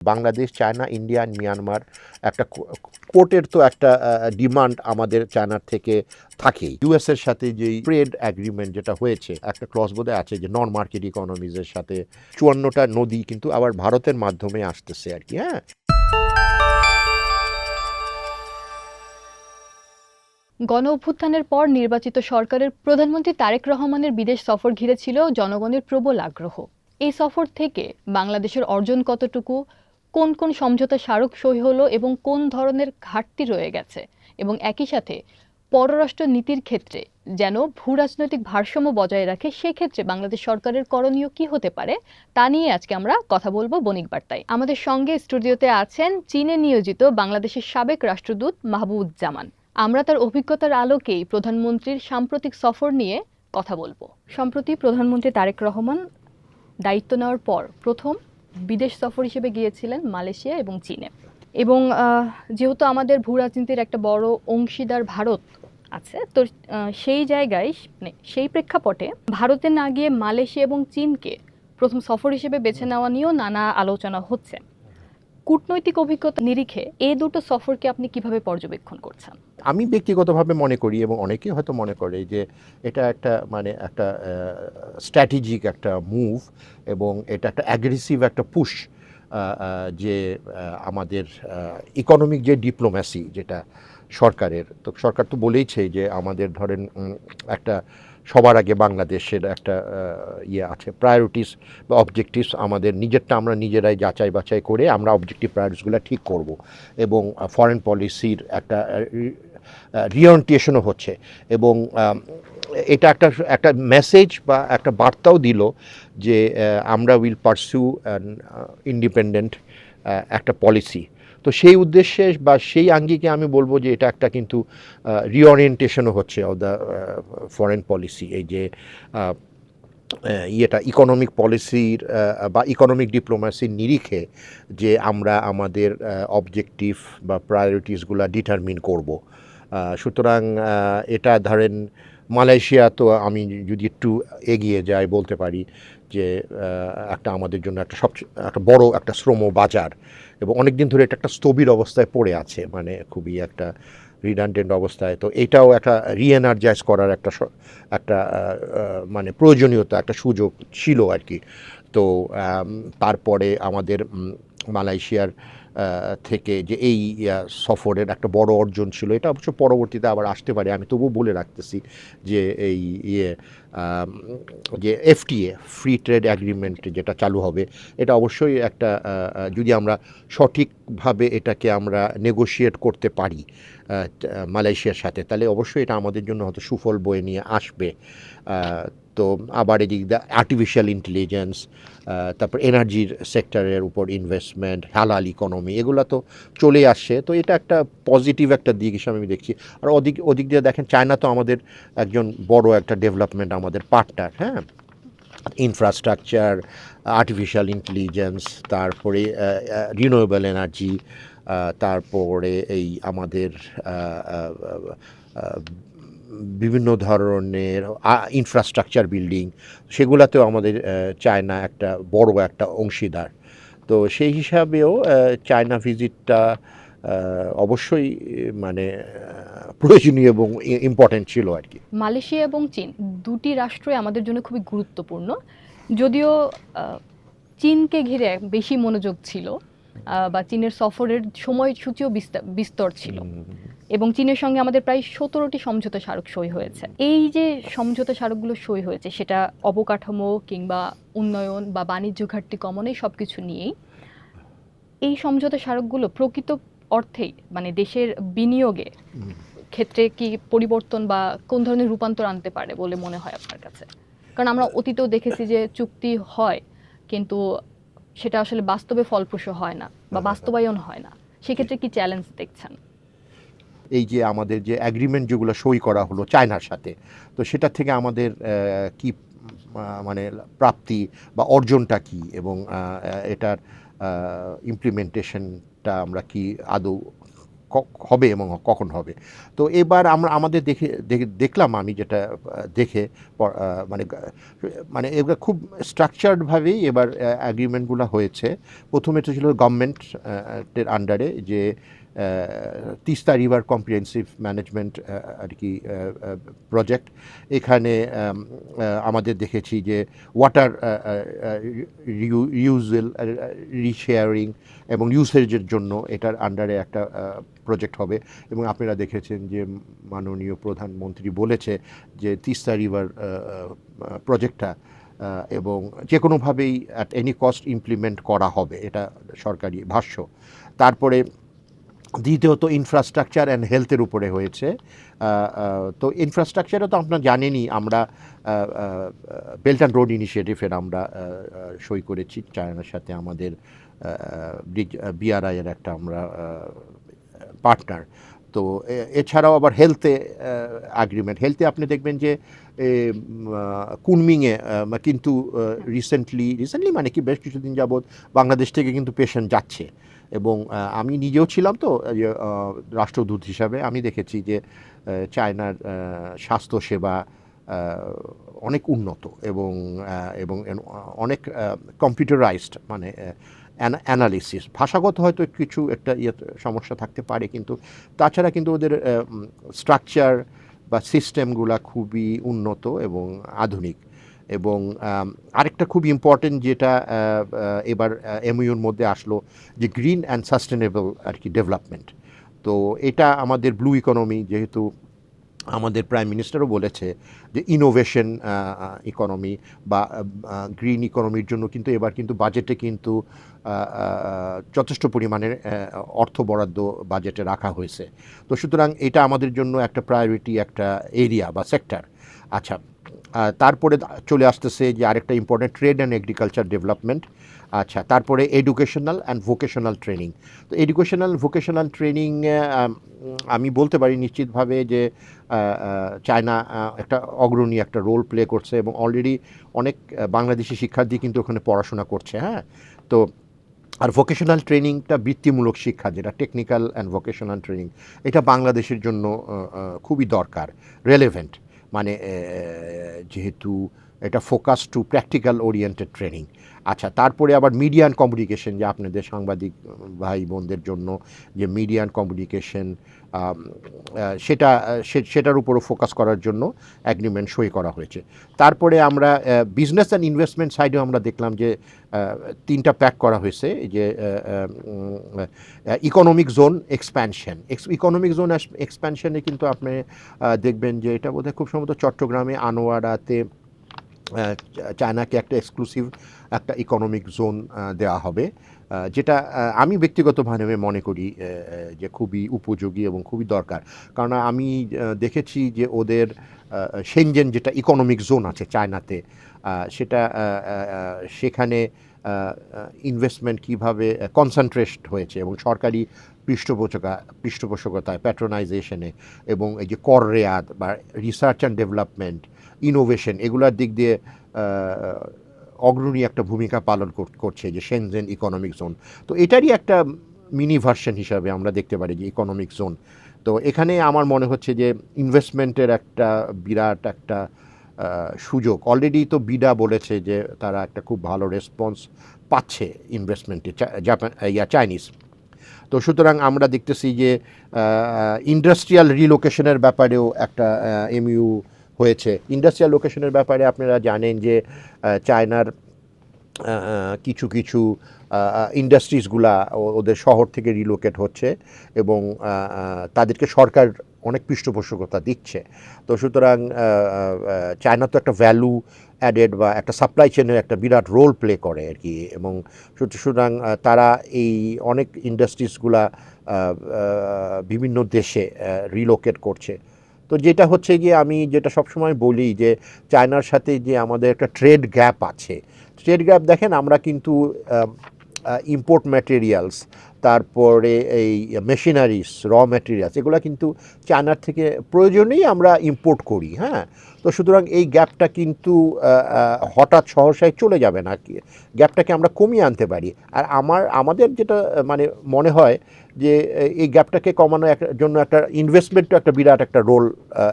Bangladesh, China, India and Myanmar একটা কোর্টের তো একটা ডিমান্ড আমাদের চায়নার থেকে থাকেই। ইউএসের সাথে যেই ট্রেড অ্যাগ্রিমেন্ট যেটা হয়েছে, একটা ক্লজ বোধহয় আছে যে নন মার্কেট ইকোনমিজের সাথে ৫৪টা নদী কিন্তু আবার ভারতের মাধ্যমে আসতেছে আর কি। হ্যাঁ, গণ অভ্যুত্থানের পর নির্বাচিত সরকারের প্রধানমন্ত্রী তারেক রহমানের বিদেশ সফর ঘিরে ছিল জনগণের প্রবল আগ্রহ। এই সফর থেকে বাংলাদেশের অর্জন কতটুকু, কোন কোন সমঝোতা স্মারক সই হলো এবং কোন ধরনের ঘাটতি রয়ে গেছে, এবং একই সাথে পররাষ্ট্র নীতির ক্ষেত্রে যেন ভূ রাজনৈতিক ভারসাম্য বজায় রাখে, সেক্ষেত্রে বাংলাদেশ সরকারের করণীয় কি হতে পারে, তা নিয়ে আজকে আমরা কথা বলবো বণিক বার্তায়। আমাদের সঙ্গে স্টুডিওতে আছেন চীনে নিয়োজিত বাংলাদেশের সাবেক রাষ্ট্রদূত মাহবুবুজ্জামান। আমরা তার অভিজ্ঞতার আলোকেই প্রধানমন্ত্রীর সাম্প্রতিক সফর নিয়ে কথা বলবো। সম্প্রতি প্রধানমন্ত্রী তারেক রহমান দায়িত্ব নেওয়ার পর প্রথম বিদেশ সফর হিসেবে গিয়েছিলেন মালয়েশিয়া এবং চীনে। এবং যেহেতু আমাদের ভূ রাজনীতির একটা বড় অংশীদার ভারত আছে, তো সেই জায়গায় মানে সেই প্রেক্ষাপটে ভারতে না গিয়ে মালয়েশিয়া এবং চীনকে প্রথম সফর হিসেবে বেছে নেওয়া নিয়েও নানা আলোচনা হচ্ছে। কূটনৈতিক অভিজ্ঞতা নিরিখে এই দুটো সফরকে আপনি কিভাবে পর্যবেক্ষণ করছেন? আমি ব্যক্তিগতভাবে মনে করি এবং অনেকেই হয়তো মনে করে যে এটা একটা একটা স্ট্র্যাটেজিক একটা মুভ এবং এটা একটা অ্যাগ্রেসিভ একটা পুশ, যে আমাদের ইকোনমিক যে ডিপ্লোম্যাসি যেটা সরকারের, তো সরকার তো বলেইছে যে আমাদের ধরেন একটা সবার আগে বাংলাদেশের একটা আছে প্রায়োরিটিস বা অবজেক্টিভস, আমাদের নিজেরটা আমরা নিজেরাই যাচাই বাছাই করে আমরা অবজেক্টিভ প্রায়োরিটিসগুলো ঠিক করব এবং ফরেন পলিসির একটা রিওরিয়েন্টেশনও হচ্ছে এবং এটা একটা মেসেজ বা একটা বার্তাও দিল যে আমরা উইল পারসিউ ইন্ডিপেন্ডেন্ট একটা পলিসি। তো সেই উদ্দেশ্যে বা সেই আঙ্গিকে আমি বলবো যে এটা একটা কিন্তু রিওরিয়েন্টেশনও হচ্ছে অফ দ্য ফরেন পলিসি। এই যে ইকোনমিক পলিসির বা ইকোনমিক ডিপ্লোম্যাসির নিরিখে যে আমরা আমাদের অবজেক্টিভ বা প্রায়োরিটিসগুলো ডিটারমিন করব। সুতরাং এটা ধরেন মালয়েশিয়া, তো আমি যদি একটু এগিয়ে যাই বলতে পারি যে একটা আমাদের জন্য একটা বড় একটা শ্রম বাজার এবং অনেক দিন ধরে এটা একটা স্থবির অবস্থায় পড়ে আছে, মানে খুবই একটা রিডান্ডেন্ট অবস্থায়। তো এটাও একটা রিএনার্জাইজ করার একটা মানে প্রয়োজনীয়তা, একটা সুযোগ ছিল আর কি। তো তারপরে আমাদের মালয়েশিয়ার থেকে যে এই সফরের একটা বড় অর্জন ছিল, এটা অবশ্য পরবর্তীতে আবার আসতে পারে। আমি তবুও বলে রাখতেছি যে এই যে এফটিএ, ফ্রি ট্রেড অ্যাগ্রিমেন্ট যেটা চালু হবে, এটা অবশ্যই একটা যদি আমরা সঠিকভাবে এটাকে আমরা নেগোশিয়েট করতে পারি মালয়েশিয়ার সাথে, তাহলে অবশ্যই এটা আমাদের জন্য হয়তো সুফল বয়ে নিয়ে আসবে। তো আবার এদিক দিয়ে আর্টিফিশিয়াল ইন্টেলিজেন্স, তারপর এনার্জির সেক্টরের উপর ইনভেস্টমেন্ট, হালাল ইকোনমি, এগুলো তো চলে আসছে। তো এটা একটা পজিটিভ একটা দিক হিসাবে আমি দেখছি। আর ওদিক দিয়ে দেখেন, চায়না তো আমাদের একজন বড় একটা ডেভেলপমেন্ট, আমাদের পার্টনার। হ্যাঁ, ইনফ্রাস্ট্রাকচার, আর্টিফিশিয়াল ইন্টেলিজেন্স, তারপরে রিনিউয়েবল এনার্জি, তারপরে এই আমাদের বিভিন্ন ধরনের ইনফ্রাস্ট্রাকচার বিল্ডিং, সেগুলাতেও আমাদের চায়না একটা বড় একটা অংশীদার। তো সেই হিসাবেও চায়না ভিজিটটা অবশ্যই মানে প্রয়োজনীয় এবং ইম্পর্টেন্ট ছিল আর কি। মালয়েশিয়া এবং চীন দুটি রাষ্ট্রই আমাদের জন্য খুবই গুরুত্বপূর্ণ। যদিও চীনকে ঘিরে বেশি মনোযোগ ছিল, বা চীনের সফরের সময়সূচিও বিস্তর ছিল, এবং চীনের সঙ্গে আমাদের প্রায় 17টি সমঝোতা স্মারক সই হয়েছে। এই যে সমঝোতা স্মারকগুলো সই হয়েছে, সেটা অবকাঠামো কিংবা উন্নয়ন বা বাণিজ্য ঘাটতি কমনে সব কিছু নিয়েই। এই সমঝোতা স্মারকগুলো প্রকৃত অর্থেই মানে দেশের বিনিয়োগে ক্ষেত্রে কি পরিবর্তন বা কোন ধরনের রূপান্তর আনতে পারে বলে মনে হয় আপনার কাছে? কারণ আমরা অতীতেও দেখেছি যে চুক্তি হয়, কিন্তু সেটা আসলে বাস্তবে ফলপ্রসূ হয় না বা বাস্তবায়ন হয় না। সেক্ষেত্রে কি চ্যালেঞ্জ দেখছেন? এই যে আমাদের যে অ্যাগ্রিমেন্ট যেগুলো সই করা হলো চায়নার সাথে, তো সেটা থেকে আমাদের কি মানে প্রাপ্তি বা অর্জনটা কি, এবং এটার ইমপ্লিমেন্টেশনটা আমরা কি আদৌ হবে এবং কখন হবে। তো এবার আমরা আমাদের দেখলাম, আমি যেটা দেখে মানে মানে এবার খুব স্ট্রাকচার্ডভাবেই এবার অ্যাগ্রিমেন্টগুলো হয়েছে। প্রথমে তো ছিল গভর্নমেন্টের আন্ডারে যে তিস্তা রিভার কম্প্রিহেন্সিভ ম্যানেজমেন্ট আর কি প্রজেক্ট। এখানে আমাদের দেখেছি যে ওয়াটার রিউজেল, রিশেয়ারিং এবং ইউসেজের জন্য এটার আন্ডারে একটা প্রজেক্ট হবে। এবং আপনারা দেখেছেন যে মাননীয় প্রধানমন্ত্রী বলেছে যে তিস্তা রিভার প্রজেক্টটা এবং যে কোনোভাবেই অ্যাট এনি কস্ট ইমপ্লিমেন্ট করা হবে, এটা সরকারি ভাষ্য। তারপরে দ্বিতীয়ত ইনফ্রাস্ট্রাকচার অ্যান্ড হেলথের উপরে হয়েছে। তো ইনফ্রাস্ট্রাকচারও তো আপনারা জানেনই, আমরা বেল্ট অ্যান্ড রোড ইনিশিয়েটিভের আমরা সই করেছি চায়নার সাথে, আমাদের বিআরআই-এর একটা আমরা পার্টনার। তো এছাড়াও আবার হেলথে হেলথে আপনি দেখবেন যে কুনমিংয়ে কিন্তু রিসেন্টলি মানে কি বেশ কিছুদিন যাবৎ বাংলাদেশ থেকে কিন্তু পেশেন্ট যাচ্ছে। এবং আমি নিজেও ছিলাম তো রাষ্ট্রদূত হিসাবে, আমি দেখেছি যে চায়নার স্বাস্থ্যসেবা অনেক উন্নত এবং এবং অনেক কম্পিউটারাইজড, মানে অ্যানালিসিস। ভাষাগত হয়তো কিছু একটা সমস্যা থাকতে পারে, কিন্তু তাছাড়া কিন্তু ওদের স্ট্রাকচার বা সিস্টেমগুলা খুবই উন্নত এবং আধুনিক। এবং আরেকটা খুব ইম্পর্টেন্ট যেটা এবার এমইউর মধ্যে আসলো, যে গ্রিন অ্যান্ড সাস্টেনেবল আর কি ডেভেলপমেন্ট। তো এটা আমাদের ব্লু ইকোনমি, যেহেতু আমাদের প্রাইম মিনিস্টারও বলেছে যে ইনোভেশন ইকোনমি বা গ্রিন ইকোনমির জন্য কিন্তু এবার কিন্তু বাজেটে কিন্তু যথেষ্ট পরিমাণের অর্থ বরাদ্দ বাজেটে রাখা হয়েছে। তো সুতরাং এটা আমাদের জন্য একটা প্রায়োরিটি, একটা এরিয়া বা সেক্টর। আচ্ছা, তারপরে চলে আসতেছে যে আরেকটা important trade and agriculture development. আচ্ছা, তারপরে এডুকেশনাল অ্যান্ড ভোকেশনাল ট্রেনিং। তো ভোকেশনাল ট্রেনিং আমি বলতে পারি নিশ্চিতভাবে যে চায়না একটা অগ্রণী একটা রোল প্লে করছে এবং অলরেডি অনেক বাংলাদেশি শিক্ষার্থী কিন্তু ওখানে পড়াশোনা করছে। হ্যাঁ, তো আর ভোকেশনাল ট্রেনিংটা বৃত্তিমূলক শিক্ষা, যেটা টেকনিক্যাল অ্যান্ড ভোকেশনাল ট্রেনিং, এটা বাংলাদেশের জন্য খুবই দরকার, রেলেভেন্ট। মানে যেহেতু এটা focus two practical oriented training. আচ্ছা, তারপরে আবার মিডিয়া অ্যান্ড কমিউনিকেশন, যে আপনাদের সাংবাদিক ভাই বোনদের জন্য যে মিডিয়া অ্যান্ড কমিউনিকেশন, সেটার উপরও ফোকাস করার জন্য অ্যাগ্রিমেন্ট সই করা হয়েছে। তারপরে আমরা বিজনেস অ্যান্ড ইনভেস্টমেন্ট সাইডেও আমরা দেখলাম যে তিনটা প্যাক করা হয়েছে, যে economic zone expansion. Economic zone এক্সপ্যানশনে কিন্তু আপনি দেখবেন যে এটা বোধহয় খুব সম্ভবত চট্টগ্রামে আনোয়ারাতে চায়নাকে একটা এক্সক্লুসিভ একটা ইকোনমিক জোন দেওয়া হবে, যেটা আমি ব্যক্তিগতভাবে মনে করি যে খুবই উপযোগী এবং খুবই দরকার। কারণ আমি দেখেছি যে ওদের শেনজেন যেটা ইকোনমিক জোন আছে চায়নাতে, সেটা সেখানে ইনভেস্টমেন্ট কীভাবে কনসেন্ট্রেট হয়েছে এবং সরকারি পৃষ্ঠপোষকতায়, প্যাট্রোনাইজেশনে, এবং এই যে কর রেয়াত বা রিসার্চ অ্যান্ড ডেভেলপমেন্ট, ইনোভেশন, এগুলোর দিক দিয়ে অগ্রণী একটা ভূমিকা পালন করছে যে শেনজেন ইকোনমিক জোন। তো এটারই একটা মিনি ভার্সন হিসাবে আমরা দেখতে পারি যে ইকোনমিক জোন। তো এখানে আমার মনে হচ্ছে যে ইনভেস্টমেন্টের একটা বিরাট একটা সুযোগ। অলরেডি তো বিডা বলেছে যে তারা একটা খুব ভালো রেসপন্স পাচ্ছে ইনভেস্টমেন্টে, চাইনিজ। তো সুতরাং আমরা দেখতেছি যে ইন্ডাস্ট্রিয়াল রিলোকেশনের ব্যাপারেও একটা এমইউ হয়েছে। ইন্ডাস্ট্রিয়াল লোকেশনের ব্যাপারে আপনারা জানেন যে চায়নার কিছু কিছু ইন্ডাস্ট্রিজগুলা ওদের শহর থেকে রিলোকেট হচ্ছে এবং তাদেরকে সরকার অনেক পৃষ্ঠপোষকতা দিচ্ছে। তো সুতরাং চায়না তো একটা ভ্যালু অ্যাডেড বা একটা সাপ্লাই চেনের একটা বিরাট রোল প্লে করে আর কি, এবং সুতরাং তারা এই অনেক ইন্ডাস্ট্রিজগুলা বিভিন্ন দেশে রিলোকেট করছে। তো যেটা হচ্ছে গিয়ে আমি যেটা সবসময় বলি যে চায়নার সাথে যে আমাদের একটা ট্রেড গ্যাপ আছে, ট্রেড গ্যাপ দেখেন, আমরা কিন্তু ইম্পোর্ট ম্যাটেরিয়ালস তারপরে এই মেশিনারিজ, র ম্যাটেরিয়ালস, এগুলো কিন্তু চায়নার থেকে প্রয়োজনেই আমরা ইম্পোর্ট করি। হ্যাঁ, তো সুতরাং এই গ্যাপটা কিন্তু হঠাৎ সহসায় চলে যাবে না, গ্যাপটাকে আমরা কমিয়ে আনতে পারি। আর আমাদের যেটা মানে মনে হয় যে এই গ্যাপটাকে কমানোর জন্য একটা ইনভেস্টমেন্টও একটা বিরাট একটা রোল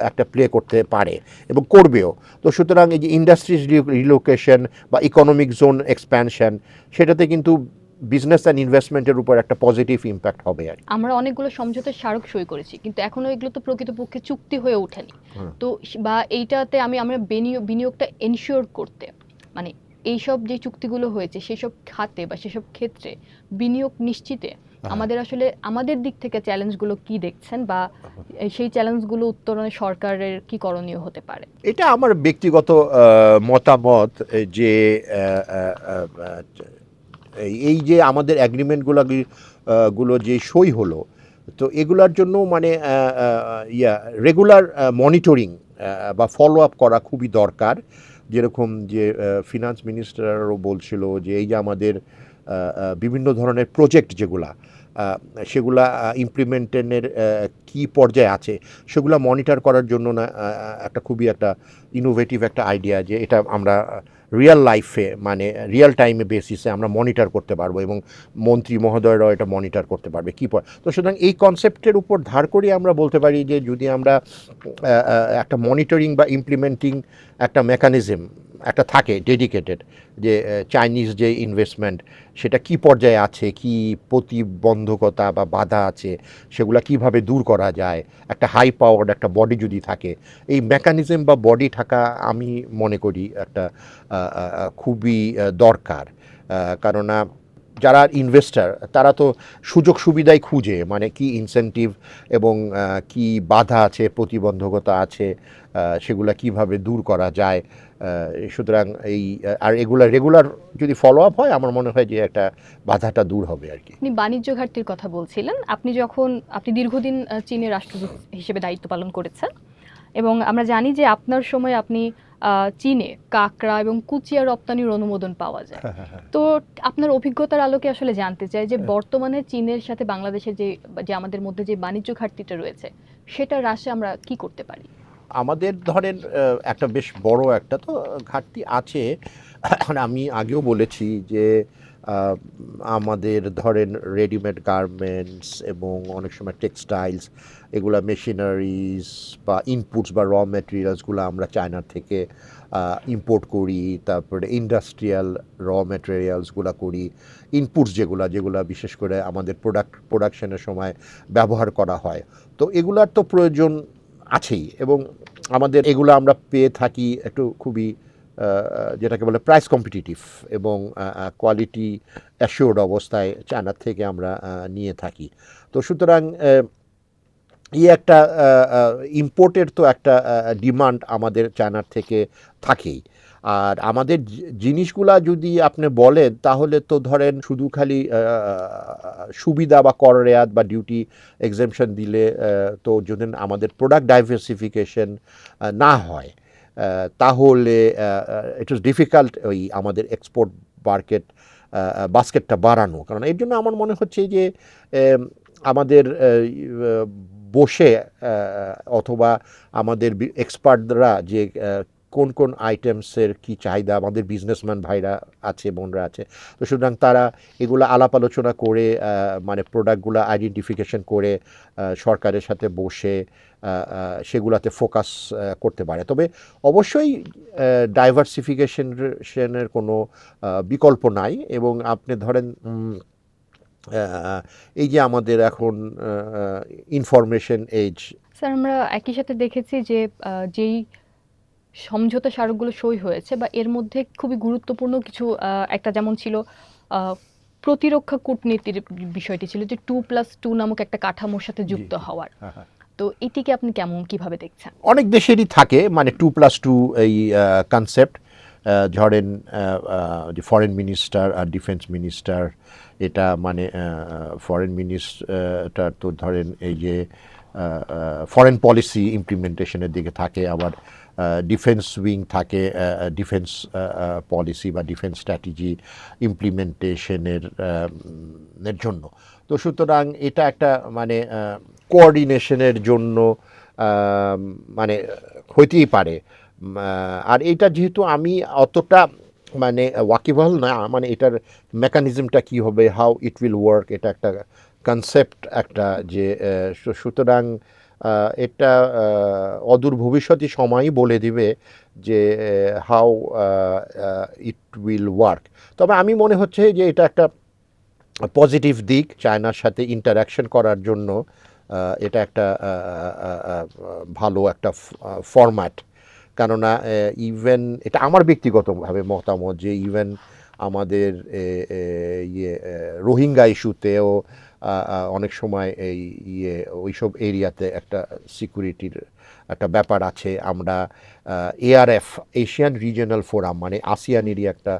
একটা প্লে করতে পারে এবং করবেও। তো সুতরাং এই যে ইন্ডাস্ট্রিজ রিলোকেশন বা ইকোনমিক জোন এক্সপ্যানশন, সেটাতে কিন্তু বিজনেস অ্যান্ড ইনভেস্টমেন্টের উপর একটা পজিটিভ ইম্প্যাক্ট হবে আর কি। আমরা অনেকগুলো সমঝোতার স্মারক সই করেছি, কিন্তু এখনো এগুলো তো প্রকৃতপক্ষে চুক্তি হয়ে ওঠেনি। তো বা এইটাতে আমরা বিনিয়োগটা এনশিওর করতে, মানে এইসব যে চুক্তিগুলো হয়েছে সেসব খাতে বা সেসব ক্ষেত্রে বিনিয়োগ নিশ্চিতে আমাদের আসলে আমাদের দিক থেকে চ্যালেঞ্জগুলো কি দেখছেন, বা সেই চ্যালেঞ্জগুলো উত্তরণে সরকারের কি করণীয় হতে পারে? এটা আমার ব্যক্তিগত মতামত যে এই যে আমাদের অ্যাগ্রিমেন্টগুলো গুলো যে সই হলো, তো এগুলার জন্য মানে রেগুলার মনিটরিং বা ফলো আপ করা খুবই দরকার। যেরকম যে ফিনান্স মিনিস্টারও বলছিল যে এই যে আমাদের বিভিন্ন ধরনের প্রজেক্ট যেগুলা সেগুলা ইমপ্লিমেন্টের কি পর্যায়ে আছে সেগুলা মনিটর করার জন্য না একটা খুবই একটা ইনোভেটিভ একটা আইডিয়া, যে এটা আমরা রিয়েল লাইফে মানে রিয়েল টাইমে বেসিসে আমরা মনিটর করতে পারবো এবং মন্ত্রী মহোদয়রাও এটা মনিটর করতে পারবে কী তো সুতরাং এই কনসেপ্টের উপর ধার করে আমরা বলতে পারি যে যদি আমরা একটা মনিটরিং বা ইমপ্লিমেন্টিং একটা মেকানিজম একটা থাকে ডেডিকেটেড, যে চাইনিজ যে ইনভেস্টমেন্ট সেটা কি পর্যায়ে আছে, কি প্রতিবন্ধকতা বা বাধা আছে, সেগুলা কিভাবে দূর করা যায়, একটা হাই পাওয়ার্ড একটা বডি যদি থাকে, এই মেকানিজম বা বডি থাকা আমি মনে করি একটা খুবই দরকার। কারণ যারা ইনভেস্টার তারা তো সুযোগ সুবিধাই খুঁজে, মানে কি ইনসেন্টিভ এবং কি বাধা আছে, প্রতিবন্ধকতা আছে, সেগুলা কিভাবে দূর করা যায়। সুতরাং এই আর এগুলা রেগুলার যদি ফলো আপ হয় আমার মনে হয় যে একটা বাধাটা দূর হবে আর কি। আপনি বাণিজ্য ঘাটতির কথা বলছিলেন। আপনি দীর্ঘদিন চীনের রাষ্ট্রদূত হিসেবে দায়িত্ব পালন করেছেন, এবং আমরা জানি যে আপনার সময় আপনি চীনে কাঁকড়া এবং কুচিয়া রপ্তানির অনুমোদন পাওয়া যায়। তো আপনার অভিজ্ঞতার আলোকে আসলে জানতে চাই যে বর্তমানে চীনের সাথে বাংলাদেশের যে আমাদের মধ্যে যে বাণিজ্য ঘাটতিটা রয়েছে সেটা হ্রাসে আমরা কি করতে পারি? আমাদের ধরেন একটা বেশ বড় একটা তো ঘাটতি আছে। আমি আগেও বলেছি যে আমাদের ধরেন রেডিমেড গার্মেন্টস এবং অনেক সময় টেক্সটাইলস, এগুলা মেশিনারিজ বা ইনপুটস বা র ম্যাটেরিয়ালসগুলো আমরা চায়নার থেকে ইম্পোর্ট করি। তারপরে ইন্ডাস্ট্রিয়াল র ম্যাটেরিয়ালসগুলো করি, ইনপুটস যেগুলো বিশেষ করে আমাদের প্রোডাকশনের সময় ব্যবহার করা হয়। তো এগুলার তো প্রয়োজন আছেই, এবং আমাদের এগুলো আমরা পেয়ে থাকি একটু খুবই যেটাকে বলে প্রাইস কম্পিটিটিভ এবং কোয়ালিটি অ্যাসিওর্ড অবস্থায় চায়নার থেকে আমরা নিয়ে থাকি। তো সুতরাং একটা ইম্পোর্টের তো একটা ডিমান্ড আমাদের চায়নার থেকে থাকেই। আর আমাদের জিনিসগুলা যদি আপনি বলেন তাহলে তো ধরেন শুধু খালি সুবিধা বা কর রেয়াত বা ডিউটি এক্সেমশন দিলে তো যদি আমাদের প্রোডাক্ট ডাইভার্সিফিকেশন না হয় তাহলে ইট ইজ ডিফিকাল্ট ওই আমাদের এক্সপোর্ট বাস্কেটটা বাড়ানো। কারণ এর জন্য আমার মনে হচ্ছে যে আমাদের বসে অথবা আমাদের এক্সপার্টরা যে কোন কোন আইটেমসের কি চাহিদা, আমাদের বিজনেসম্যান ভাইরা আছে, বোনরা আছে, তো সুতরাং তারা এগুলো আলাপ আলোচনা করে মানে প্রোডাক্টগুলো আইডেন্টিফিকেশন করে সরকারের সাথে বসে সেগুলাতে ফোকাস করতে পারে। তবে অবশ্যই ডাইভার্সিফিকেশনের কোনো বিকল্প নাই। এবং আপনি ধরেন এই যে আমাদের এখন ইনফরমেশন এজ। স্যার, আমরা একই সাথে দেখেছি যে যেই সমঝোতা স্মারকগুলো সই হয়েছে বা এর মধ্যে খুবই গুরুত্বপূর্ণ কিছু একটা যেমন ছিল প্রতিরক্ষা কূটনীতির বিষয়টি ছিল, যে 2+2 নামক একটা কাঠামোর সাথে যুক্ত হওয়ার। তো এটিকে আপনি কিভাবে দেখছেন? অনেক দেশেরই থাকে মানে 2+2 এই কনসেপ্ট। ধরেন যে ফরেন মিনিস্টার আর ডিফেন্স মিনিস্টার, এটা মানে ফরেন মিনিস্টার তো ধরেন এই যে ফরেন পলিসি ইমপ্লিমেন্টেশনের দিকে থাকে, আবার ডিফেন্স উইং থাকে, ডিফেন্স পলিসি বা ডিফেন্স স্ট্র্যাটেজি ইমপ্লিমেন্টেশনের জন্য। তো সুতরাং এটা একটা মানে কোঅর্ডিনেশনের জন্য মানে হইতেই পারে। আর এটা যেহেতু আমি অতটা মানে ওয়াকিবহাল না, মানে এটার মেকানিজমটা কী হবে, হাউ ইট উইল ওয়ার্ক, এটা একটা কনসেপ্ট একটা যে সুতরাং এটা অদূর ভবিষ্যতে সময়ই বলে দিবে যে হাউ ইট উইল ওয়ার্ক। তবে আমি মনে হচ্ছে যে এটা একটা পজিটিভ দিক, চায়নার সাথে ইন্টারাকশন করার জন্য এটা একটা ভালো একটা ফরম্যাট। কেননা ইভেন এটা আমার ব্যক্তিগতভাবে মতামত যে ইভেন আমাদের রোহিঙ্গা ইস্যুতেও অনেক সময় এই ওইসব এরিয়াতে একটা সিকিউরিটির একটা ব্যাপার আছে। আমরা এআরএফ, এশিয়ান রিজিওনাল ফোরাম, মানে আসিয়ানেরই একটা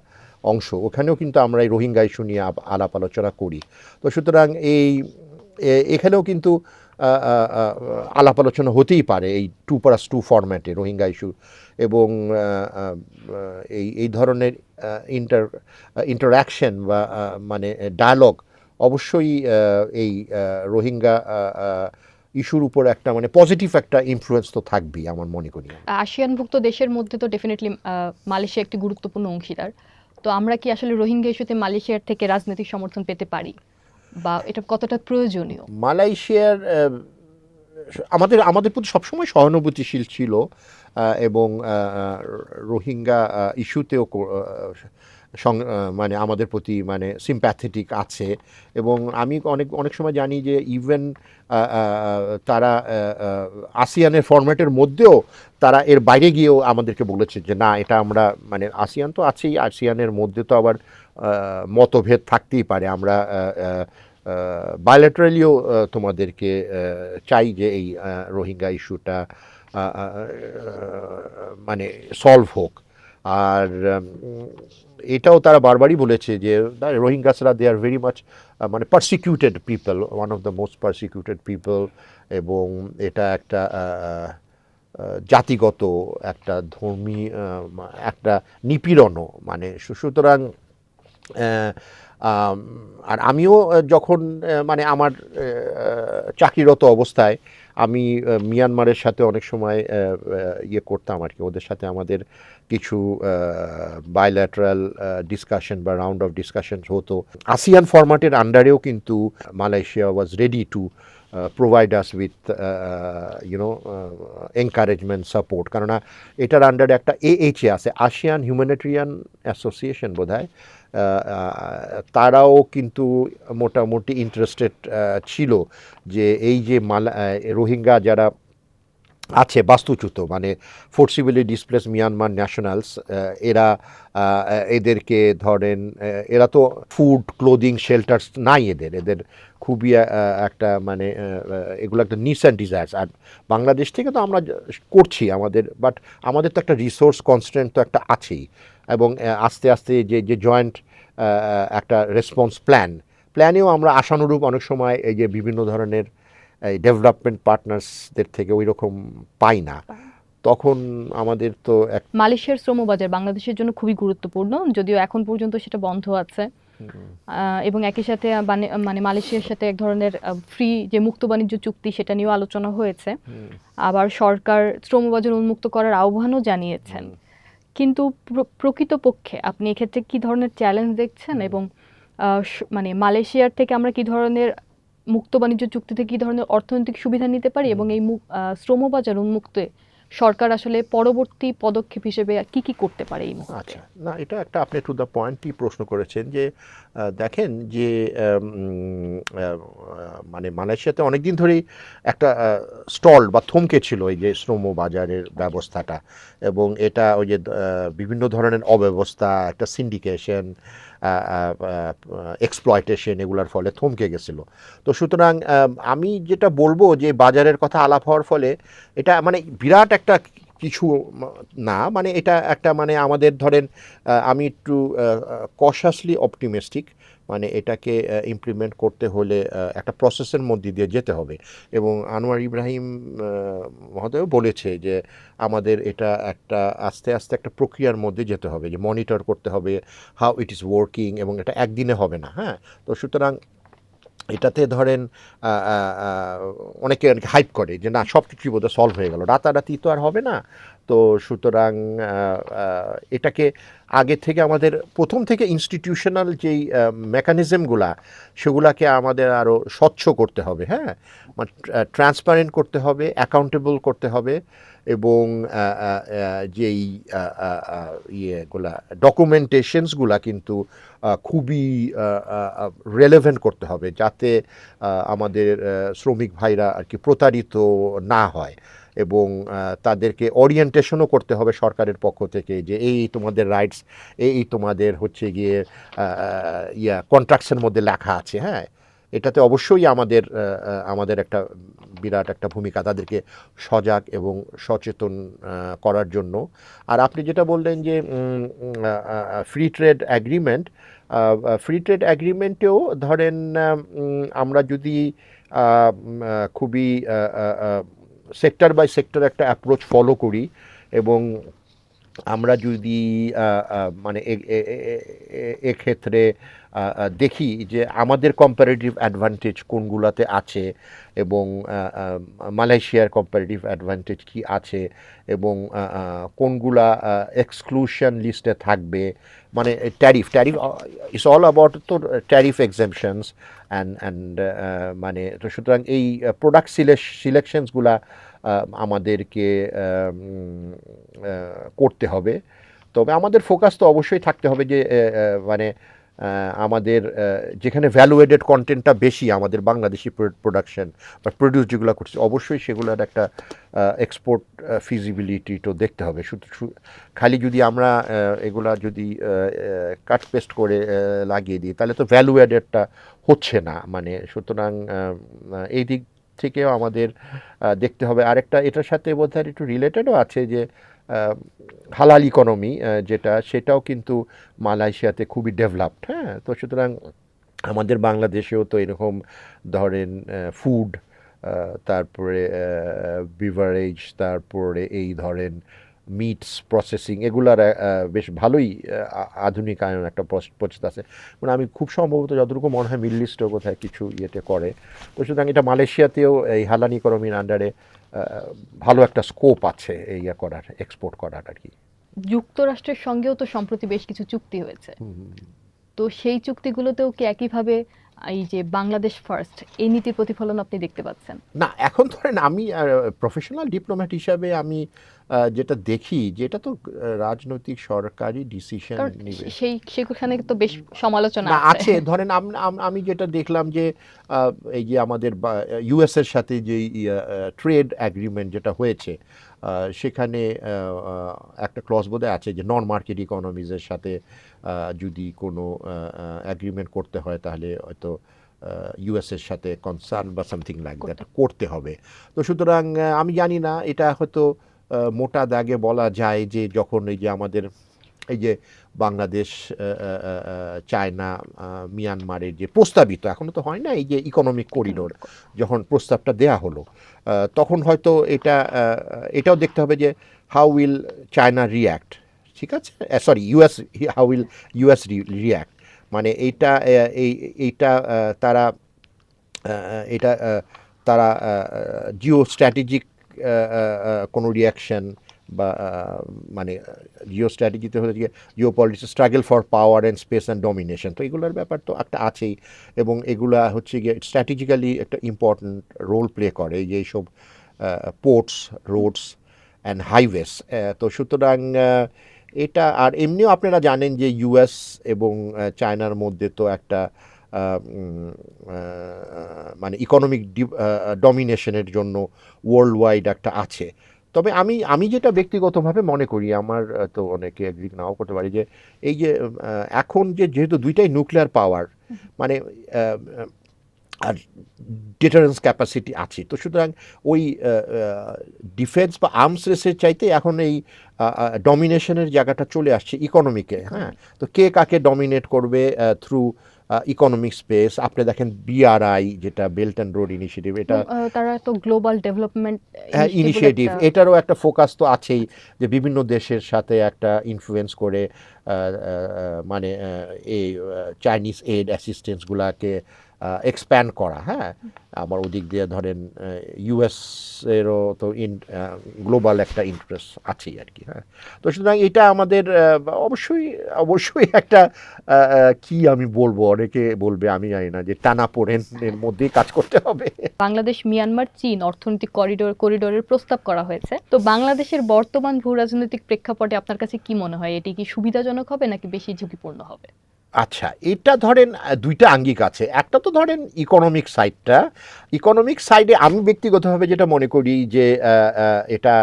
অংশ, ওখানেও কিন্তু আমরা এই রোহিঙ্গা ইস্যু নিয়ে আলাপ আলোচনা করি। তো সুতরাং এখানেও কিন্তু আলাপ আলোচনা হতেই পারে এই 2+2 ফরম্যাটে রোহিঙ্গা ইস্যু, এবং এই ধরনের ইন্টারঅ্যাকশন বা মানে ডায়ালগ অবশ্যই এই রোহিঙ্গা ইস্যুর উপর একটা মানে পজিটিভ একটা ইনফ্লুয়েন্স তো থাকবেই আমার মনে করি। আসিয়ানভুক্ত দেশের মধ্যে তো ডেফিনেটলি মালয়েশিয়া একটি গুরুত্বপূর্ণ অংশীদার। তো আমরা কি আসলে রোহিঙ্গা ইস্যুতে মালয়েশিয়ার থেকে রাজনৈতিক সমর্থন পেতে পারি, বা এটা কতটা প্রয়োজনীয়? মালয়েশিয়ার আমাদের প্রতি সবসময় সহানুভূতিশীল ছিল, এবং রোহিঙ্গা ইস্যুতেও মানে আমাদের প্রতি মানে সিম্প্যাথেটিক আছে। এবং আমি অনেক সময় জানি যে ইভেন তারা আসিয়ানের ফরম্যাটের মধ্যেও তারা এর বাইরে গিয়েও আমাদেরকে বলেছে যে না, এটা আমরা মানে আসিয়ান তো আছেই, আসিয়ানের মধ্যে তো আবার মতভেদ থাকতেই পারে, আমরা বায়োলেটারালিও তোমাদেরকে চাই যে এই রোহিঙ্গা ইস্যুটা মানে সলভ হোক। আর এটাও তারা বারবারই বলেছে যে রোহিঙ্গাসরা দে আর ভেরি মাচ মানে persecuted people, one of the most persecuted people, এবং এটা একটা জাতিগত একটা ধর্মী একটা নিপীড়নও, মানে সুতরাং আর আমিও যখন মানে আমার চাকরিরত অবস্থায় আমি মিয়ানমারের সাথে অনেক সময় ইয়ে করতাম আর কি, ওদের সাথে আমাদের কিছু বায়োল্যাটারাল ডিসকাশন বা রাউন্ড অফ ডিসকাশন হতো। আসিয়ান ফরম্যাটের আন্ডারেও কিন্তু Malaysia was ready to provide us with encouragement, support, কেননা এটার আন্ডারে একটা AHA আছে, আসিয়ান হিউম্যানিটেরিয়ান অ্যাসোসিয়েশন বোধহয়, তারাও কিন্তু মোটামুটি ইন্টারেস্টেড ছিল যে এই যে রোহিঙ্গা যারা আছে বাস্তুচ্যুত, মানে ফোর্সিবলি ডিসপ্লেস মিয়ানমার ন্যাশনালস, এরা এদেরকে ধরেন এরা তো ফুড, ক্লোদিং, শেল্টার্স নাই এদের খুবই একটা মানে এগুলো একটা নিডস অ্যান্ড ডিজায়ার্স। আর বাংলাদেশ থেকে তো আমরা করছি আমাদের, বাট আমাদের তো একটা রিসোর্স কনস্ট্রেন্ট তো একটা আছেই, এবং আস্তে আস্তে যে জয়েন্ট একটা রেসপন্স প্ল্যানেও আমরা আশানুরূপ অনেক সময় এই যে বিভিন্ন ধরনের এই ডেভেলপমেন্ট পার্টনার্সদের থেকে ওই রকম পাই না, তখন আমাদের তো মালয়েশিয়ার শ্রমবাজার বাংলাদেশের জন্য খুবই গুরুত্বপূর্ণ, যদিও এখন পর্যন্ত সেটা বন্ধ আছে, এবং একই সাথে মানে মালয়েশিয়ার সাথে এক ধরনের ফ্রি যে মুক্ত বাণিজ্য চুক্তি সেটা নিয়েও আলোচনা হয়েছে। আবার সরকার শ্রমবাজার উন্মুক্ত করার আহ্বানও জানিয়েছেন। কিন্তু প্রকৃতপক্ষে আপনি এক্ষেত্রে কি ধরনের চ্যালেঞ্জ দেখছেন, এবং মানে মালয়েশিয়ার থেকে আমরা কি ধরনের মুক্ত বাণিজ্য চুক্তিতে কি ধরনের অর্থনৈতিক সুবিধা নিতে পারি, এবং এই শ্রমবাজার উন্মুক্তে সরকার আসলে পরবর্তী পদক্ষেপ হিসেবে কি কি করতে পারে এই মুহূর্তে? আচ্ছা, না এটা একটা আপনি টু দ্য পয়েন্টই প্রশ্ন করেছেন যে দেখেন যে মানে মালয়েশিয়াতে অনেকদিন ধরেই একটা স্টল বা থমকে ছিল এই যে শ্রমবাজারের ব্যবস্থাটা, এবং এটা ওই যে বিভিন্ন ধরনের অব্যবস্থা, একটা সিন্ডিকেশন, এক্সপ্লয়টেশন, এগুলোর ফলে থমকে গেছিলো। তো সুতরাং আমি যেটা বলবো যে বাজারের কথা আলাপ হওয়ার ফলে এটা মানে বিরাট একটা কিছু না, মানে এটা একটা মানে আমাদের ধরেন আমি একটু কশাসলি অপটিমিস্টিক, মানে এটাকে ইমপ্লিমেন্ট করতে হলে একটা প্রসেসের মধ্যে দিয়ে যেতে হবে। এবং আনোয়ার ইব্রাহিম মহোদয়ও বলেছে যে আমাদের এটা একটা আস্তে আস্তে একটা প্রক্রিয়ার মধ্যে যেতে হবে, যে মনিটর করতে হবে হাউ ইট ইজ ওয়ার্কিং, এবং এটা একদিনে হবে না। হ্যাঁ, তো সুতরাং এটাতে ধরেন অনেকে হাইপ করে যে না সব কিছুই বোধহয় সলভ হয়ে গেল, রাতারাতি তো আর হবে না। তো সুতরাং এটাকে আগে থেকে আমাদের প্রথম থেকে ইনস্টিটিউশনাল যেই মেকানিজমগুলা সেগুলাকে আমাদের আরও স্বচ্ছ করতে হবে। হ্যাঁ, মানে ট্রান্সপারেন্ট করতে হবে, অ্যাকাউন্টেবল করতে হবে, এবং যেই ইয়েগুলা ডকুমেন্টেশনসগুলা কিন্তু খুবই রেলেভেন্ট করতে হবে, যাতে আমাদের শ্রমিক ভাইরা আর কি প্রতারিত না হয়, এবং তাদেরকে ওরিয়েন্টেশনও করতে হবে সরকারের পক্ষ থেকে যে এই তোমাদের রাইটস, এই তোমাদের হচ্ছে গিয়ে কন্ট্রাক্টসের মধ্যে লেখা আছে। হ্যাঁ, এটাতে অবশ্যই আমাদের একটা বিরাট একটা ভূমিকা, তাদেরকে সজাগ এবং সচেতন করার জন্য। আর আপনি যেটা বললেন যে free trade agreement, free trade অ্যাগ্রিমেন্টেও ধরেন আমরা যদি খুবই সেক্টর বাই সেক্টর একটা অ্যাপ্রোচ ফলো করি, এবং আমরা যদি মানে এক্ষেত্রে দেখি যে আমাদের কম্পারেটিভ অ্যাডভান্টেজ কোনগুলোতে আছে, এবং মালয়েশিয়ার কম্পারেটিভ অ্যাডভান্টেজ কি আছে, এবং কোনগুলা এক্সক্লুশন লিস্টে থাকবে, মানে ট্যারিফ ইটস অল অ্যাবাউট তো ট্যারিফ এক্সেমশনস অ্যান্ড মানে তো সুতরাং এই প্রোডাক্ট সিলেকশনসগুলা আমাদেরকে করতে হবে। তবে আমাদের ফোকাস তো অবশ্যই থাকতে হবে যে মানে আমাদের যেখানে ভ্যালু এডেড কন্টেন্টটা বেশি আমাদের বাংলাদেশি প্রোডাকশন বা প্রডিউস যেগুলো করছে, অবশ্যই সেগুলোর একটা এক্সপোর্ট ফিজিবিলিটি তো দেখতে হবে। খালি যদি আমরা এগুলা যদি কাট পেস্ট করে লাগিয়ে দিই, তাহলে তো ভ্যালু এডেডটা হচ্ছে না। মানে সুতরাং এই দিক থেকেও আমাদের দেখতে হবে। আরেকটা এটার সাথে বোধহয় একটু রিলেটেডও আছে যে হালাল ইকোনমি, সেটাও কিন্তু মালয়েশিয়াতে খুবই ডেভেলপড। হ্যাঁ, তো সুতরাং আমাদের বাংলাদেশেও তো এরকম ধরেন ফুড, তারপরে বিভারেজ, তারপরে এই ধরেন মিটস প্রসেসিং, এগুলার বেশ ভালোই আধুনিকায়ন একটা প্রচেষ্টা আছে। মানে আমি খুব সম্ভবত যতটুকু মনে হয় মিডল ইস্টও কোথায় কিছু ইয়েতে করে। তো সুতরাং এটা মালয়েশিয়াতেও এই হালাল ইকোনমির আন্ডারে ভালো একটা স্কোপ আছে এই করার, এক্সপোর্ট করার আর কি। যুক্তরাষ্ট্রের সঙ্গেও তো সম্প্রতি বেশ কিছু চুক্তি হয়েছে, তো সেই চুক্তিগুলোতেও কি একইভাবে এই যে বাংলাদেশ ফার্স্ট এই নীতির প্রতিফলন আপনি দেখতে পাচ্ছেন? না, এখন ধরেন আমি প্রফেশনাল ডিপ্লোম্যাট হিসাবে আমি যেটা দেখি যে এটা তো রাজনৈতিক সরকারি ডিসিশন কারণ নিবে। সেখানে তো বেশ সমালোচনা না আছে। আছে, ধরেন আমি যেটা দেখলাম যে এই যে আমাদের ইউএস এর সাথে যে ট্রেড অ্যাগ্রিমেন্ট যেটা হয়েছে, সেখানে একটা ক্লজ বোধহয় আছে যে নন মার্কেট ইকোনমিজের সাথে যদি কোনো অ্যাগ্রিমেন্ট করতে হয়, তাহলে হয়তো ইউএস এর সাথে কনসার্ন বা সামথিং লাইক দ্যাট করতে হবে। তো সুতরাং আমি জানি না, এটা হয়তো মোটা দাগে বলা যায় যে যখন এই যে আমাদের এই যে বাংলাদেশ, চায়না, মিয়ানমারের যে প্রস্তাবিত, এখনও তো হয় না, এই যে ইকোনমিক করিডোর যখন প্রস্তাবটা দেয়া হলো, তখন হয়তো এটাও দেখতে হবে যে হাউ উইল চায়না রিয়্যাক্ট। ঠিক আছে, sorry US, how will US react, মানে এইটা তারা এটা তারা জিও স্ট্র্যাটেজিক কোনো রিয়াকশন বা মানে জিও স্ট্র্যাটেজিতে হলে গিয়ে Jio politics, struggle for power and space and domination, তো এগুলোর ব্যাপার তো একটা আছেই। এবং এগুলা হচ্ছে গিয়ে স্ট্র্যাটেজিক্যালি একটা ইম্পর্ট্যান্ট রোল প্লে করে যে এইসব পোর্টস, রোডস অ্যান্ড হাইওয়েস। তো সুতরাং এটা, আর এমনিও আপনারা জানেন যে ইউএস এবং চায়নার মধ্যে তো একটা মানে ইকোনমিক ডমিনেশনের জন্য ওয়ার্ল্ড ওয়াইড একটা আছে। তবে আমি যেটা ব্যক্তিগতভাবে মনে করি, আমার তো অনেকে এগ্রি নাও করতে পারি, যে এই যে এখন যেহেতু দুইটাই নিউক্লিয়ার পাওয়ার, মানে আর ডিটারেন্স ক্যাপাসিটি আছে, তো সুতরাং ওই ডিফেন্স বা আর্মস রেসের চাইতে এখন এই ডমিনেশনের জায়গাটা চলে আসছে ইকোনমিকে। হ্যাঁ, তো কে কাকে ডমিনেট করবে থ্রু ইকোনমিক স্পেস, আপনি দেখেন বিআরআই যেটা বেল্ট অ্যান্ড রোড ইনিশিয়েটিভ, এটা তারা তো গ্লোবাল ডেভেলপমেন্ট ইনিশিয়েটিভ, এটারও একটা ফোকাস তো আছেই যে বিভিন্ন দেশের সাথে একটা ইনফ্লুয়েন্স করে মানে এই চাইনিজ এইড অ্যাসিস্ট্যান্সগুলোকে এক্সপ্যান্ড করা। হ্যাঁ, আমার ওদিক দিয়ে ধরেন ইউএস এরও তো গ্লোবাল একটা ইন্টারেস্ট আছেই আর কি। হ্যাঁ, তো সুতরাং এটা আমাদের অবশ্যই অবশ্যই একটা কি আমি বলবো, অনেকে বলবে আমি জানি না, যে টানাপোড়েনের মধ্যেই কাজ করতে হবে। বাংলাদেশ মিয়ানমার চীন অর্থনৈতিক করিডোরের প্রস্তাব করা হয়েছে, তো বাংলাদেশের বর্তমান ভূ রাজনৈতিক প্রেক্ষাপটে আপনার কাছে কি মনে হয়, এটি কি সুবিধাজনক হবে নাকি বেশি ঝুঁকিপূর্ণ হবে? আচ্ছা, এটা ধরেন দুইটা আঙ্গিক আছে। একটা তো ধরেন ইকোনমিক সাইডটা, ইকোনমিক সাইডে আমি ব্যক্তিগতভাবে যেটা মনে করি যে এটা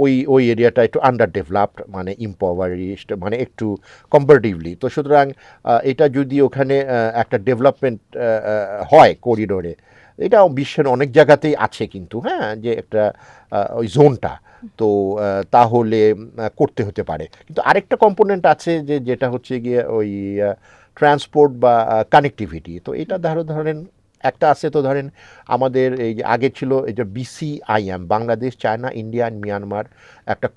ওই ওই এরিয়াটা একটু আন্ডার ডেভেলপড, মানে ইম্পাওয়ারিস্ট, মানে একটু কম্পারেটিভলি। তো সুতরাং এটা যদি ওখানে একটা ডেভেলপমেন্ট হয় করিডোরে, এটা বিশ্বের অনেক জায়গাতেই আছে কিন্তু, হ্যাঁ, যে একটা ওই জোনটা, তো তাহলে করতে হতে পারে। কিন্তু আরেকটা কম্পোনেন্ট আছে যে যেটা হচ্ছে গিয়ে ওই ট্রান্সপোর্ট বা কানেক্টিভিটি। তো এটা ধরেন একটা আছে, তো ধরেন আমাদের এই যে আগে ছিল এই যে BCIM, Bangladesh, China, India and Myanmar, একটা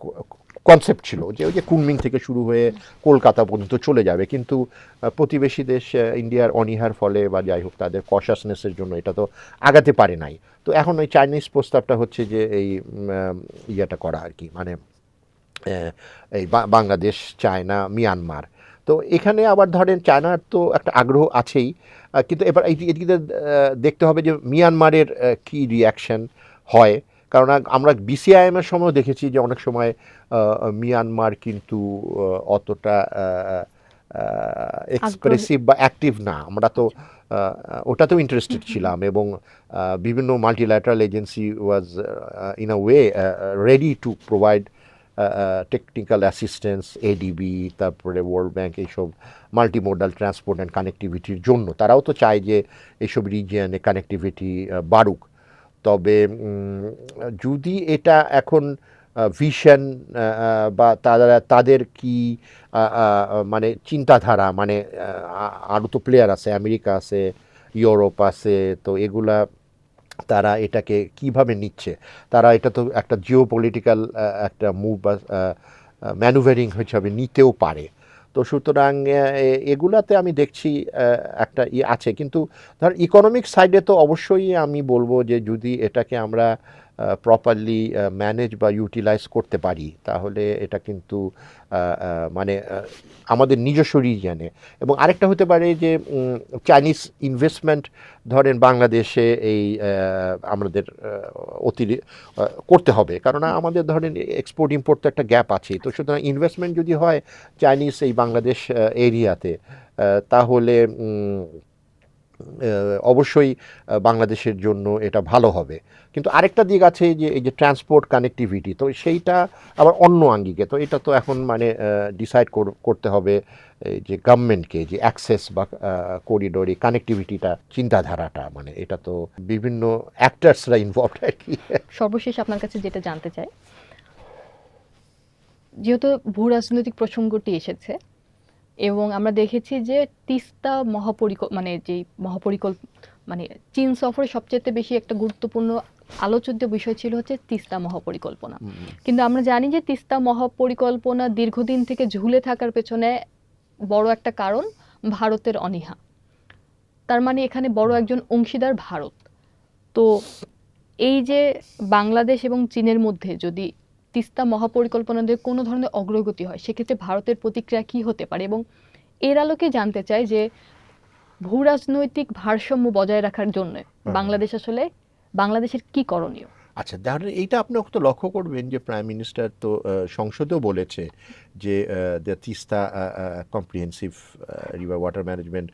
কনসেপ্ট ছিল যে ওই যে কুনমিং থেকে শুরু হয়ে কলকাতা পর্যন্ত চলে যাবে, কিন্তু প্রতিবেশী দেশ ইন্ডিয়ার অনীহার ফলে বা যাই হোক তাদের কশাসনেসের জন্য এটা তো আগাতে পারে নাই। তো এখন ওই চাইনিজ প্রস্তাবটা হচ্ছে যে এই ইয়েটা করা আর কি, মানে এই বাংলাদেশ, চায়না, মিয়ানমার। তো এখানে আবার ধরেন চায়নার তো একটা আগ্রহ আছেই, কিন্তু এবার এদিকে দেখতে হবে যে মিয়ানমারের কি রিয়াকশন হয়। কারণ আমরা BCIM-এর সময় দেখেছি যে অনেক সময় মিয়ানমার কিন্তু অতটা এক্সপ্রেসিভ বা অ্যাক্টিভ না। আমরা তো ওটাতেও ইন্টারেস্টেড ছিলাম, এবং বিভিন্ন multilateral agency was in a way ready to provide technical assistance, ADB, তারপরে ওয়ার্ল্ড ব্যাংক, এইসব মাল্টিমোডাল ট্রান্সপোর্ট অ্যান্ড কানেক্টিভিটির জন্য তারাও তো চায় যে এইসব রিজিয়নে কানেক্টিভিটি বাড়ুক। তবে যদি এটা এখন ভিশন বা তাদের কি মানে চিন্তাধারা, মানে আরও তো প্লেয়ার আছে, আমেরিকা আছে, ইউরোপ আছে, তো এগুলা তারা এটাকে কিভাবে নিচ্ছে, তারা এটা তো একটা জিও পলিটিক্যাল একটা মুভ বা ম্যানুভারিং হিসাবে নিতেও পারে। তো সুতরাং এগুলাতে আমি দেখছি একটা আছে। কিন্তু ধর ইকোনমিক সাইডে তো অবশ্যই আমি বলবো যে যদি এটাকে আমরা প্রপারলি ম্যানেজ বা ইউটিলাইজ করতে পারি, তাহলে এটা কিন্তু মানে আমাদের নিজস্ব রিজিয়নে। এবং আরেকটা হতে পারে যে চাইনিজ ইনভেস্টমেন্ট ধরেন বাংলাদেশে এই আমাদের করতে হবে, কারণ আমাদের ধরেন এক্সপোর্ট ইম্পোর্ট তো একটা গ্যাপ আছে। তো সুতরাং ইনভেস্টমেন্ট যদি হয় চাইনিজ এই বাংলাদেশ এরিয়াতে, তাহলে অবশ্যই বাংলাদেশের জন্য এটা ভালো হবে। কিন্তু আরেকটা দিক আছে যে এই যে ট্রান্সপোর্ট কানেক্টিভিটি, তো সেইটা আবার অন্য আঙ্গিকে। তো এটা তো এখন মানে ডিসাইড করতে হবে এই যে গভর্নমেন্টকে, যে অ্যাক্সেস বা করিডোর, এই কানেক্টিভিটিটা চিন্তাধারাটা, মানে এটা তো বিভিন্ন অ্যাক্টার্সরা ইনভলভড আর কি। সর্বশেষ আপনার কাছে যেটা জানতে চাই, যেহেতু ভূ রাজনৈতিক প্রসঙ্গটি এসেছে এবং আমরা দেখেছি যে তিস্তা মানে চীন সফরে সবচেয়ে বেশি একটা গুরুত্বপূর্ণ আলোচিত বিষয় ছিল হচ্ছে তিস্তা মহাপরিকল্পনা। কিন্তু আমরা জানি যে তিস্তা মহাপরিকল্পনা দীর্ঘদিন থেকে ঝুলে থাকার পেছনে বড় একটা কারণ ভারতের অনীহা। তার মানে এখানে বড় একজন অংশীদার ভারত। তো এই যে বাংলাদেশ এবং চীনের মধ্যে যদি তিস্তা মহাপরিকল্পনাতে কোনো ধরনের অগ্রগতি হয়, সেক্ষেত্রে ভারতের প্রতিক্রিয়া কী হতে পারে? এবং এর আলোকে জানতে চাই যে ভূ রাজনৈতিক ভারসাম্য বজায় রাখার জন্য বাংলাদেশের কি করণীয়? আচ্ছা, ধরেন এইটা আপনি তো লক্ষ্য করবেন যে প্রাইম মিনিস্টার তো সংসদেও বলেছে যে the Teesta comprehensive river water management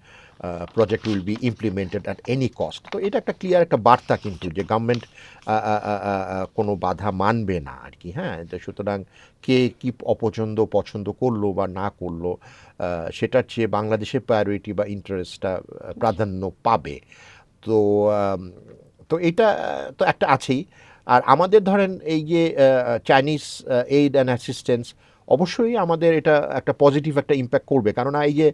project will be implemented at any cost. তো এটা একটা ক্লিয়ার একটা বার্তা কিন্তু, যে গভর্নমেন্ট কোনো বাধা মানবে না আর কি। হ্যাঁ, তো সুতরাং কে কী পছন্দ করলো বা না করলো, সেটার চেয়ে বাংলাদেশের প্রায়োরিটি বা ইন্টারেস্টটা প্রাধান্য পাবে। তো তো এটা তো একটা আছেই। আর আমাদের ধরেন এই যে চাইনিজ এইড অ্যান্ড অ্যাসিস্ট্যান্স, অবশ্যই আমাদের এটা একটা পজিটিভ একটা ইম্প্যাক্ট করবে, কারণ এই যে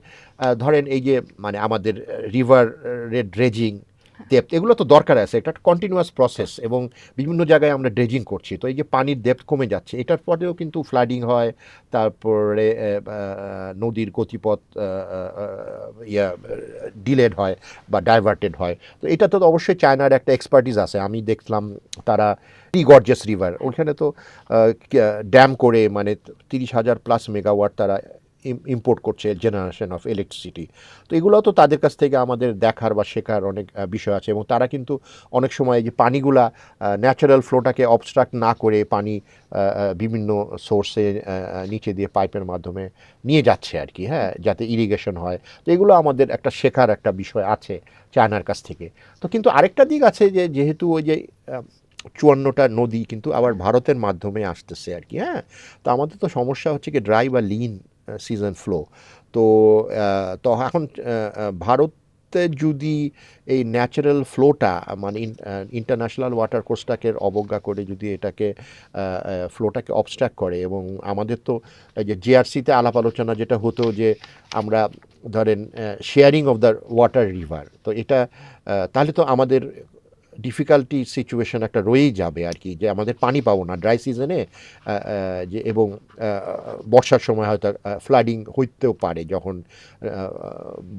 ধরেন এই যে মানে আমাদের রিভারের ড্রেজিং ডেপথ এগুলো তো দরকার আছে, এটা একটা কন্টিনিউয়াস প্রসেস এবং বিভিন্ন জায়গায় আমরা ড্রেজিং করছি, তো এই যে পানির ডেপথ কমে যাচ্ছে এটার পরেও কিন্তু ফ্লাডিং হয়, তারপরে নদীর গতিপথ ডিলেড হয় বা ডাইভার্টেড হয়। তো এটা তো অবশ্যই চায়নার একটা এক্সপার্টিস আছে, আমি দেখলাম তারা গর্জিয়াস রিভার ওইখানে তো ড্যাম করে মানে 30,000 প্লাস মেগাওয়াট তারা ইম্পোর্ট করছে জেনারেশন অফ ইলেকট্রিসিটি। তো এগুলো তো তাদের কাছ থেকে আমাদের দেখার বা শেখার অনেক বিষয় আছে, এবং তারা কিন্তু অনেক সময় যে পানিগুলা ন্যাচারাল ফ্লোটাকে অবস্ট্রাক্ট না করে পানি বিভিন্ন সোর্সে নিচে দিয়ে পাইপের মাধ্যমে নিয়ে যাচ্ছে আর কি, হ্যাঁ, যাতে ইরিগেশন হয়। তো এগুলো আমাদের একটা শেখার একটা বিষয় আছে চায়নার কাছ থেকে। তো কিন্তু আরেকটা দিক আছে যে যেহেতু ওই যে 54টা নদী কিন্তু আবার ভারতের মাধ্যমে আসতেছে আর কি, হ্যাঁ। তো আমাদের তো সমস্যা হচ্ছে কি ড্রাই বা লিন সিজন ফ্লো। তো তো এখন ভারতে যদি এই ন্যাচারাল ফ্লোটা মানে ইন্টারন্যাশনাল ওয়াটার কোর্সটাকে অবজ্ঞা করে যদি এটাকে ফ্লোটাকে অবস্ট্রাক্ট করে, এবং আমাদের তো এই যে জেআরসিতে আলাপ আলোচনা যেটা হতো যে আমরা ধরেন sharing of the water river, তো এটা তাহলে তো আমাদের ডিফিকাল্টি সিচুয়েশন একটা রয়েই যাবে আর কি, যে আমাদের পানি পাবো না ড্রাই সিজনে, যে এবং বর্ষার সময় হয়তো ফ্লাডিং হইতেও পারে যখন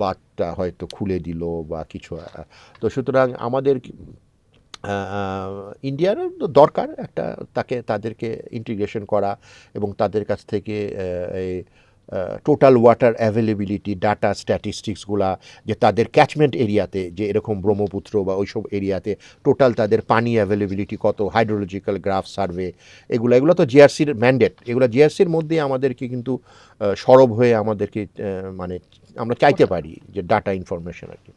বাঁধটা হয়তো খুলে দিল বা কিছু। তো সুতরাং আমাদের ইন্ডিয়ারও দরকার একটা তাদেরকে ইন্টিগ্রেশন করা এবং তাদের কাছ থেকে এই টোটাল ওয়াটার অ্যাভেলেবিলিটি ডাটা স্ট্যাটিস্টিক্সগুলা, যে তাদের ক্যাচমেন্ট এরিয়াতে যে এরকম ব্রহ্মপুত্র বা ওইসব এরিয়াতে টোটাল তাদের পানি অ্যাভেলেবিলিটি কত, হাইড্রোলজিক্যাল গ্রাফ সার্ভে, এগুলো তো জিআরসির ম্যান্ডেট, এগুলো জিআরসির মধ্যেই আমাদেরকে কিন্তু সরব হয়ে আমাদেরকে মানে আমরা চাইতে পারি যে ডাটা ইনফরমেশন আর কি।